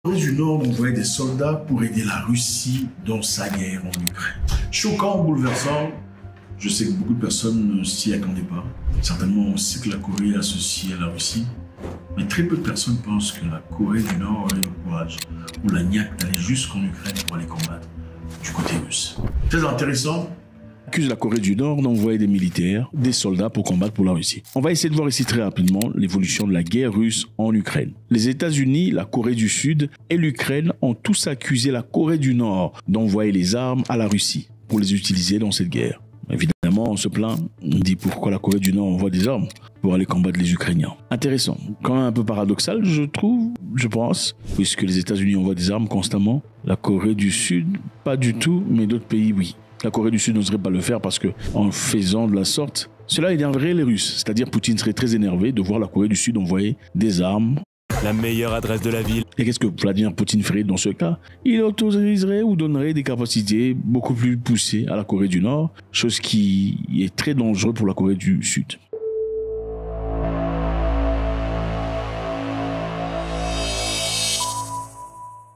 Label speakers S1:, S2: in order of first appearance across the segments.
S1: Corée du Nord envoyait des soldats pour aider la Russie dans sa guerre en Ukraine. Choquant, bouleversant, je sais que beaucoup de personnes ne s'y attendaient pas. Certainement, on sait que la Corée est associée à la Russie, mais très peu de personnes pensent que la Corée du Nord aurait le courage ou la niaque d'aller jusqu'en Ukraine pour aller combattre du côté russe. Très intéressant. Accuse la Corée du Nord d'envoyer des militaires, des soldats pour combattre pour la Russie. On va essayer de voir ici très rapidement l'évolution de la guerre russe en Ukraine. Les États-Unis, la Corée du Sud et l'Ukraine ont tous accusé la Corée du Nord d'envoyer les armes à la Russie pour les utiliser dans cette guerre. Évidemment, on se plaint, on dit pourquoi la Corée du Nord envoie des armes pour aller combattre les Ukrainiens. Intéressant, quand même un peu paradoxal, je trouve, je pense, puisque les États-Unis envoient des armes constamment, la Corée du Sud, pas du tout, mais d'autres pays, oui. La Corée du Sud n'oserait pas le faire parce qu'en faisant de la sorte, cela énerverait les Russes. C'est-à-dire Poutine serait très énervé de voir la Corée du Sud envoyer des armes.
S2: La meilleure adresse de la ville.
S1: Et qu'est-ce que Vladimir Poutine ferait dans ce cas? Il autoriserait ou donnerait des capacités beaucoup plus poussées à la Corée du Nord, chose qui est très dangereuse pour la Corée du Sud.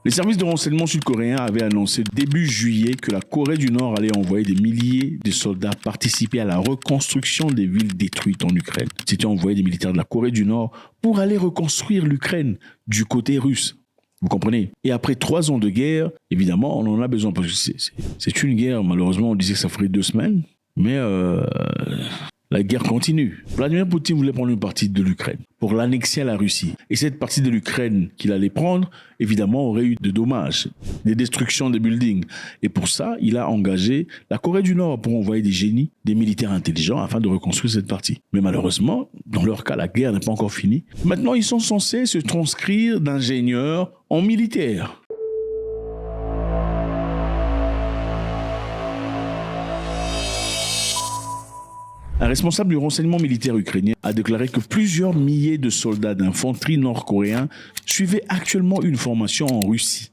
S1: Les services de renseignement sud-coréens avaient annoncé début juillet que la Corée du Nord allait envoyer des milliers de soldats participer à la reconstruction des villes détruites en Ukraine. C'était envoyer des militaires de la Corée du Nord pour aller reconstruire l'Ukraine du côté russe. Vous comprenez? Et après 3 ans de guerre, évidemment, on en a besoin parce que c'est une guerre. Malheureusement, on disait que ça ferait 2 semaines, mais la guerre continue. Vladimir Poutine voulait prendre une partie de l'Ukraine pour l'annexer à la Russie. Et cette partie de l'Ukraine qu'il allait prendre, évidemment, aurait eu de dommages, des destructions des buildings. Et pour ça, il a engagé la Corée du Nord pour envoyer des génies, des militaires intelligents afin de reconstruire cette partie. Mais malheureusement, dans leur cas, la guerre n'est pas encore finie. Maintenant, ils sont censés se transcrire d'ingénieurs en militaires. Un responsable du renseignement militaire ukrainien a déclaré que plusieurs milliers de soldats d'infanterie nord-coréens suivaient actuellement une formation en Russie.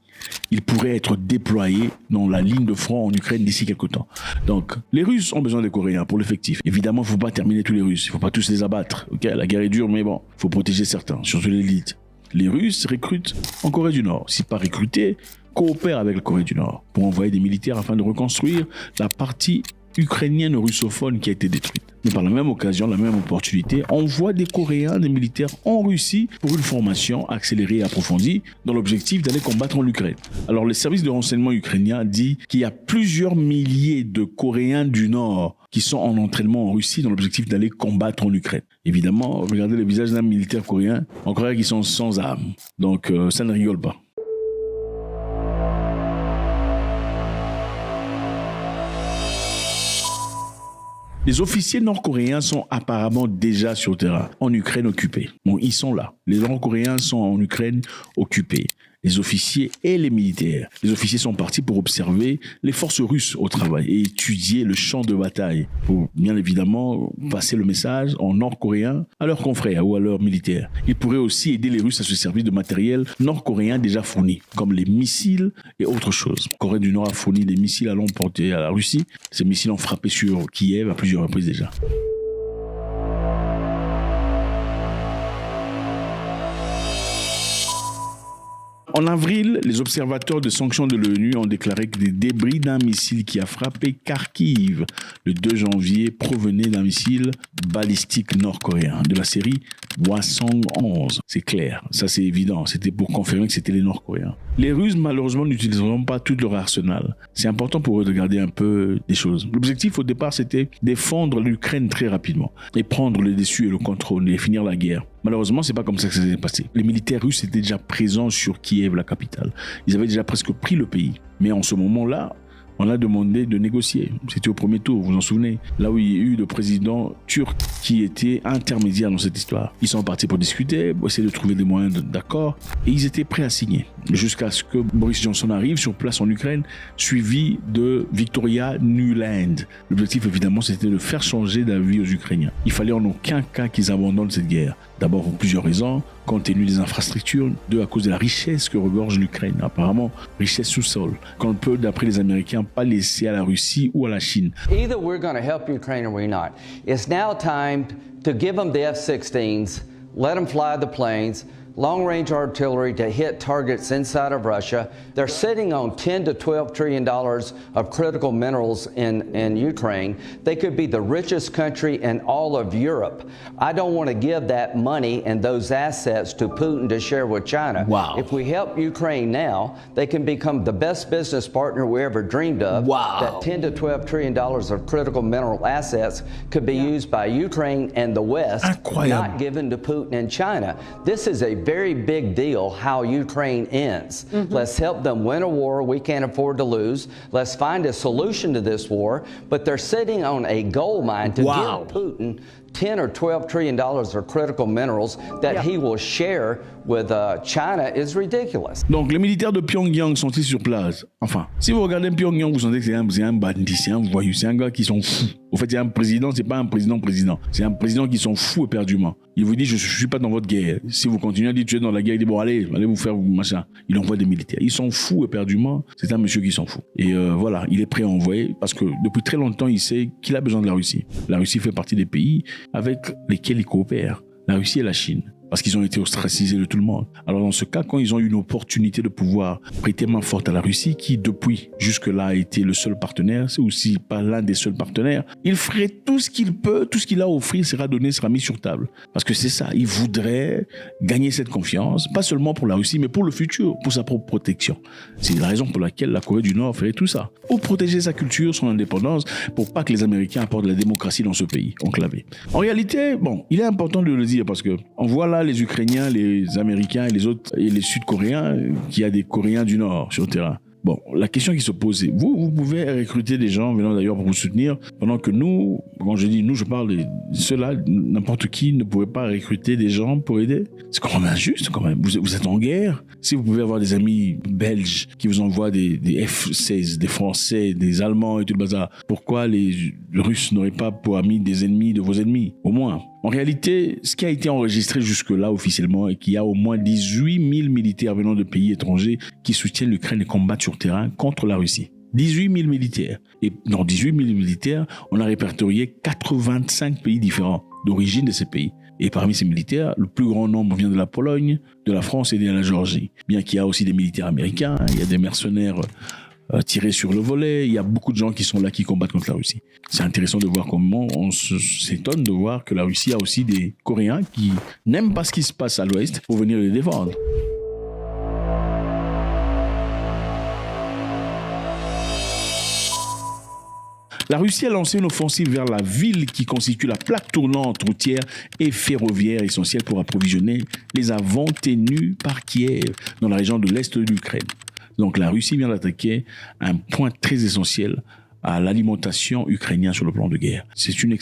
S1: Ils pourraient être déployés dans la ligne de front en Ukraine d'ici quelques temps. Donc, les Russes ont besoin des Coréens pour l'effectif. Évidemment, il ne faut pas terminer tous les Russes. Il ne faut pas tous les abattre. Okay, la guerre est dure, mais bon, il faut protéger certains, surtout l'élite. Les Russes recrutent en Corée du Nord. Si pas recrutés, coopèrent avec la Corée du Nord pour envoyer des militaires afin de reconstruire la partie ukrainienne russophone qui a été détruite. Mais par la même occasion, la même opportunité, on envoie des Coréens, des militaires en Russie pour une formation accélérée et approfondie dans l'objectif d'aller combattre en Ukraine. Alors, le service de renseignement ukrainien dit qu'il y a plusieurs milliers de Coréens du Nord qui sont en entraînement en Russie dans l'objectif d'aller combattre en Ukraine. Évidemment, regardez le visage d'un militaire coréen, on croirait qu'ils sont sans âme. Donc, ça ne rigole pas. Les officiers nord-coréens sont apparemment déjà sur le terrain, en Ukraine occupée. Bon, ils sont là. Les nord-coréens sont en Ukraine occupés. Les officiers et les militaires. Les officiers sont partis pour observer les forces russes au travail et étudier le champ de bataille pour, bien évidemment, passer le message en nord-coréen à leurs confrères ou à leurs militaires. Ils pourraient aussi aider les Russes à se servir de matériel nord-coréen déjà fourni, comme les missiles et autres choses. La Corée du Nord a fourni des missiles à longue portée à la Russie. Ces missiles ont frappé sur Kiev à plusieurs reprises déjà. En avril, les observateurs de sanctions de l'ONU ont déclaré que des débris d'un missile qui a frappé Kharkiv le 2 janvier provenaient d'un missile balistique nord-coréen de la série Hwasong-11. C'est clair, ça c'est évident, c'était pour confirmer que c'était les Nord-Coréens. Les Russes, malheureusement, n'utiliseront pas tout leur arsenal. C'est important pour eux de garder un peu des choses. L'objectif au départ, c'était défendre l'Ukraine très rapidement et prendre le dessus et le contrôle et finir la guerre. Malheureusement, c'est pas comme ça que ça s'est passé. Les militaires russes étaient déjà présents sur Kiev, la capitale. Ils avaient déjà presque pris le pays. Mais en ce moment-là, on a demandé de négocier. C'était au premier tour, vous vous en souvenez? Là où il y a eu le président turc qui était intermédiaire dans cette histoire. Ils sont partis pour discuter, pour essayer de trouver des moyens d'accord. Et ils étaient prêts à signer. Jusqu'à ce que Boris Johnson arrive sur place en Ukraine, suivi de Victoria Nuland. L'objectif, évidemment, c'était de faire changer d'avis aux Ukrainiens. Il fallait en aucun cas qu'ils abandonnent cette guerre. D'abord pour plusieurs raisons, compte tenu des infrastructures, deux à cause de la richesse que regorge l'Ukraine, apparemment richesse sous-sol, qu'on ne peut, d'après les Américains, pas laisser à la Russie ou à la Chine.
S3: Either we're going to help Ukraine or we're not. It's now time to give them the F-16s, let them fly the planes, long-range artillery to hit targets inside of Russia. They're sitting on $10 to $12 trillion of critical minerals in Ukraine. They could be the richest country in all of Europe. I don't want to give that money and those assets to Putin to share with China.
S1: Wow.
S3: If we help Ukraine now, they can become the best business partner we ever dreamed of.
S1: Wow.
S3: That $10 to $12 trillion of critical mineral assets could be used by Ukraine and the West,
S1: Incroyable.
S3: not given to Putin and China. This is a very big deal how Ukraine ends. Let's help them win a war we can't afford to lose. Let's find a solution to this war. But they're sitting on a gold mine to
S1: Wow.
S3: give Putin $10 or $12 trillion of critical minerals that he will share with China is ridiculous.
S1: Donc, les militaires de Pyongyang sont-ils sur place? Enfin, si vous regardez Pyongyang, vous sentez que c'est un bandit, c'est un voyou, c'est un gars qui sont fous. Au fait, c'est un président, c'est pas un président. C'est un président qui sont fous éperdument. Il vous dit, je suis pas dans votre guerre. Si vous continuez à dire, tu es dans la guerre, il dit, bon, allez vous faire machin. Il envoie des militaires. Ils sont fous éperdument. C'est un monsieur qui s'en fout. Et voilà, il est prêt à envoyer parce que depuis très longtemps, il sait qu'il a besoin de la Russie. La Russie fait partie des pays avec lesquels il coopère. La Russie et la Chine. Parce qu'ils ont été ostracisés de tout le monde. Alors dans ce cas, quand ils ont eu une opportunité de pouvoir prêter main forte à la Russie, qui depuis jusque-là a été le seul partenaire, c'est aussi pas l'un des seuls partenaires, il ferait tout ce qu'il peut, tout ce qu'il a à offrir sera donné, sera mis sur table. Parce que c'est ça, il voudrait gagner cette confiance, pas seulement pour la Russie, mais pour le futur, pour sa propre protection. C'est la raison pour laquelle la Corée du Nord ferait tout ça. Pour protéger sa culture, son indépendance, pour pas que les Américains apportent la démocratie dans ce pays enclavé. En réalité, bon, il est important de le dire parce que on voit là les Ukrainiens, les Américains et les autres, et les Sud-Coréens, qu'il y a des Coréens du Nord sur le terrain. Bon, la question qui se pose, c'est vous pouvez recruter des gens venant d'ailleurs pour vous soutenir, pendant que nous, quand je dis nous, je parle de ceux-là, n'importe qui ne pourrait pas recruter des gens pour aider. C'est quand même injuste, quand même. Vous êtes en guerre. Si vous pouvez avoir des amis belges qui vous envoient des F-16, des Français, des Allemands et tout le bazar, pourquoi les Russes n'auraient pas pour amis des ennemis de vos ennemis, au moins? En réalité, ce qui a été enregistré jusque-là officiellement est qu'il y a au moins 18 000 militaires venant de pays étrangers qui soutiennent l'Ukraine et combattent sur terrain contre la Russie. 18 000 militaires. Et dans 18 000 militaires, on a répertorié 85 pays différents d'origine de ces pays. Et parmi ces militaires, le plus grand nombre vient de la Pologne, de la France et de la Géorgie. Bien qu'il y a aussi des militaires américains, il y a des mercenaires tirés sur le volet, il y a beaucoup de gens qui sont là qui combattent contre la Russie. C'est intéressant de voir comment on s'étonne de voir que la Russie a aussi des Coréens qui n'aiment pas ce qui se passe à l'Ouest pour venir les défendre. La Russie a lancé une offensive vers la ville qui constitue la plaque tournante routière et ferroviaire essentielle pour approvisionner les avants tenus par Kiev dans la région de l'Est de l'Ukraine. Donc la Russie vient d'attaquer un point très essentiel à l'alimentation ukrainienne sur le plan de guerre. C'est une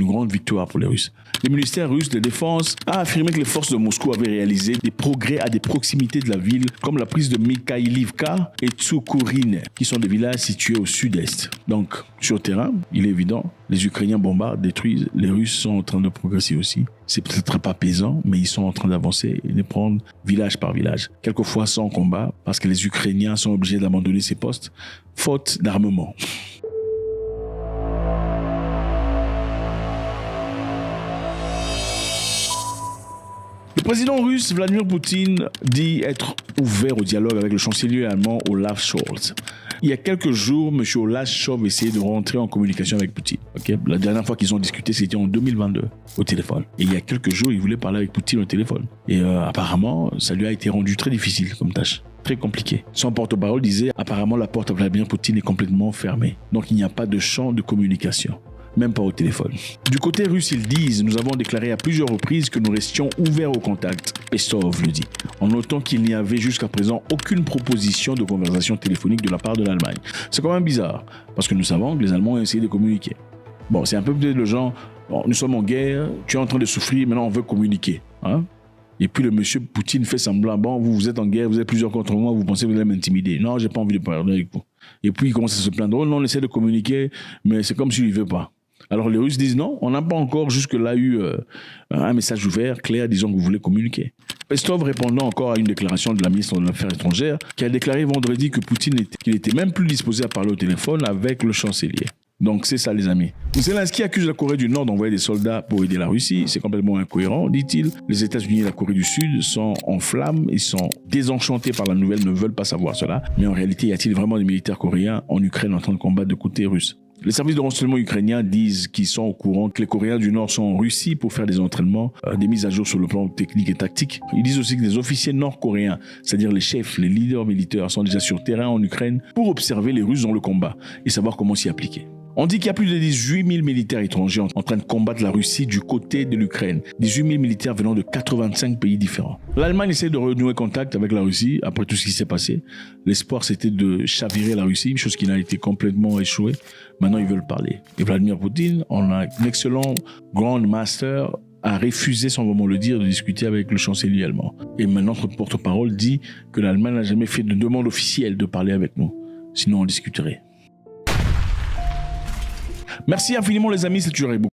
S1: grande victoire pour les Russes. Le ministère russe de Défense a affirmé que les forces de Moscou avaient réalisé des progrès à des proximités de la ville, comme la prise de Mikhailivka et Tsukurine, qui sont des villages situés au sud-est. Donc, sur le terrain, il est évident, les Ukrainiens bombardent, détruisent, les Russes sont en train de progresser aussi. C'est peut-être pas pesant, mais ils sont en train d'avancer et de prendre village par village. Quelquefois sans combat, parce que les Ukrainiens sont obligés d'abandonner ces postes, faute d'armement. Le président russe Vladimir Poutine dit être ouvert au dialogue avec le chancelier allemand Olaf Scholz. Il y a quelques jours, M. Olaf Scholz essayait de rentrer en communication avec Poutine. Okay? La dernière fois qu'ils ont discuté, c'était en 2022 au téléphone. Et il y a quelques jours, il voulait parler avec Poutine au téléphone. Et apparemment, ça lui a été rendu très difficile comme tâche. Très compliqué. Son porte-parole disait apparemment la porte à Vladimir Poutine est complètement fermée. Donc il n'y a pas de champ de communication. Même pas au téléphone. Du côté russe, ils disent « Nous avons déclaré à plusieurs reprises que nous restions ouverts au contact », Peskov le dit, en notant qu'il n'y avait jusqu'à présent aucune proposition de conversation téléphonique de la part de l'Allemagne. C'est quand même bizarre, parce que nous savons que les Allemands ont essayé de communiquer. Bon, c'est un peu peut-être le genre bon, « Nous sommes en guerre, tu es en train de souffrir, maintenant on veut communiquer. Hein » Et puis le monsieur Poutine fait semblant « Bon, vous êtes en guerre, vous êtes plusieurs contre moi, vous pensez que vous allez m'intimider. Non, j'ai pas envie de parler avec vous. » Et puis il commence à se plaindre « Oh non, on essaie de communiquer, mais c'est comme s'il ne veut pas. » Alors les Russes disent non, on n'a pas encore jusque-là eu un message ouvert, clair, disant que vous voulez communiquer. Peskov répondant encore à une déclaration de la ministre des Affaires étrangères qui a déclaré vendredi que Poutine qu'il était même plus disposé à parler au téléphone avec le chancelier. Donc c'est ça les amis. Zelensky accuse la Corée du Nord d'envoyer des soldats pour aider la Russie. C'est complètement incohérent, dit-il. Les États-Unis et la Corée du Sud sont en flammes. Ils sont désenchantés par la nouvelle, ne veulent pas savoir cela. Mais en réalité, y a-t-il vraiment des militaires coréens en Ukraine en train de combattre de côté russe? Les services de renseignement ukrainiens disent qu'ils sont au courant que les Coréens du Nord sont en Russie pour faire des entraînements, des mises à jour sur le plan technique et tactique. Ils disent aussi que des officiers nord-coréens, c'est-à-dire les chefs, les leaders militaires, sont déjà sur terrain en Ukraine pour observer les Russes dans le combat et savoir comment s'y appliquer. On dit qu'il y a plus de 18 000 militaires étrangers en train de combattre la Russie du côté de l'Ukraine. 18 000 militaires venant de 85 pays différents. L'Allemagne essaie de renouer contact avec la Russie après tout ce qui s'est passé. L'espoir, c'était de chavirer la Russie, chose qui n'a été complètement échouée. Maintenant, ils veulent parler. Et Vladimir Poutine, on a un excellent Grand Master, a refusé, sans vraiment le dire, de discuter avec le chancelier allemand. Et maintenant, notre porte-parole dit que l'Allemagne n'a jamais fait de demande officielle de parler avec nous. Sinon, on discuterait. Merci infiniment les amis, c'est toujours beaucoup.